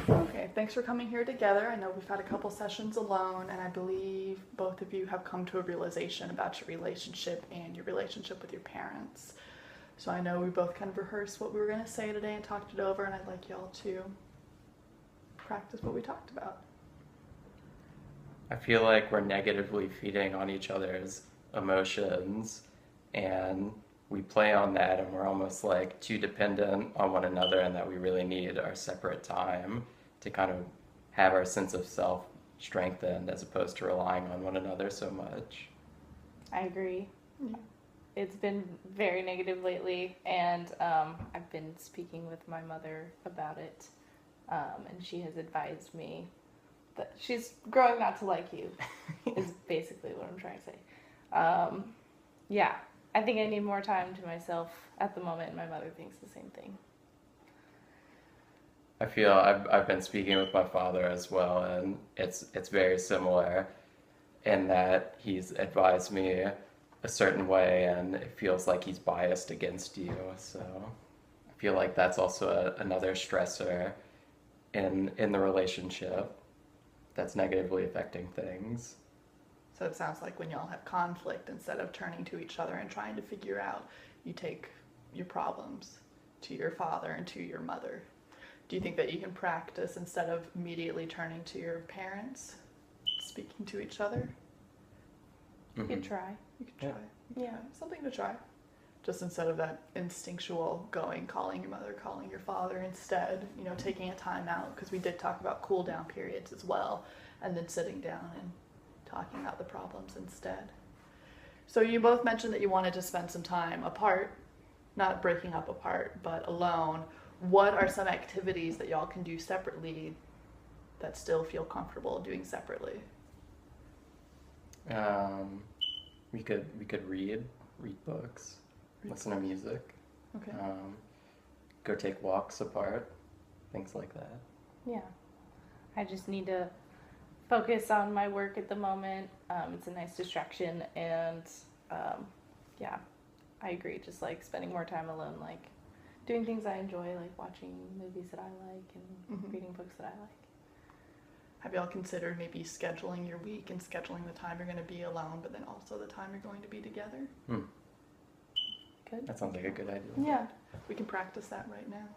Okay, thanks for coming here together. I know we've had a couple sessions alone, and I believe both of you have come to a realization about your relationship and your relationship with your parents. So I know we both kind of rehearsed what we were going to say today and talked it over, and I'd like y'all to practice what we talked about. I feel like we're negatively feeding on each other's emotions and we play on that and we're almost like too dependent on one another and that we really need our separate time to kind of have our sense of self strengthened as opposed to relying on one another so much. I agree. Yeah. It's been very negative lately, and I've been speaking with my mother about it, and she has advised me that she's growing not to like you, is basically what I'm trying to say. Yeah, I think I need more time to myself at the moment, and my mother thinks the same thing. I feel I've been speaking with my father as well, and it's very similar in that he's advised me a certain way, and it feels like he's biased against you. So I feel like that's also another stressor in the relationship that's negatively affecting things. So it sounds like when y'all have conflict, instead of turning to each other and trying to figure out, you take your problems to your father and to your mother. Do you think that you can practice instead of immediately turning to your parents, speaking to each other? You could try. You could try. Yeah. Something to try. Just instead of that instinctual going, calling your mother, calling your father, instead, taking a time out, because we did talk about cool down periods as well, and then sitting down and talking about the problems instead. So you both mentioned that you wanted to spend some time apart, not breaking up apart, but alone. What are some activities that y'all can do separately that still feel comfortable doing separately? We could read books, listen to music, Okay. go take walks apart, things like that. Yeah. I just need to focus on my work at the moment. It's a nice distraction, and yeah, I agree. Just like spending more time alone, like doing things I enjoy, like watching movies that I like and reading books that I like. Have y'all considered maybe scheduling your week and scheduling the time you're going to be alone, but then also the time you're going to be together? Good. That sounds like a good idea. Yeah. We can practice that right now.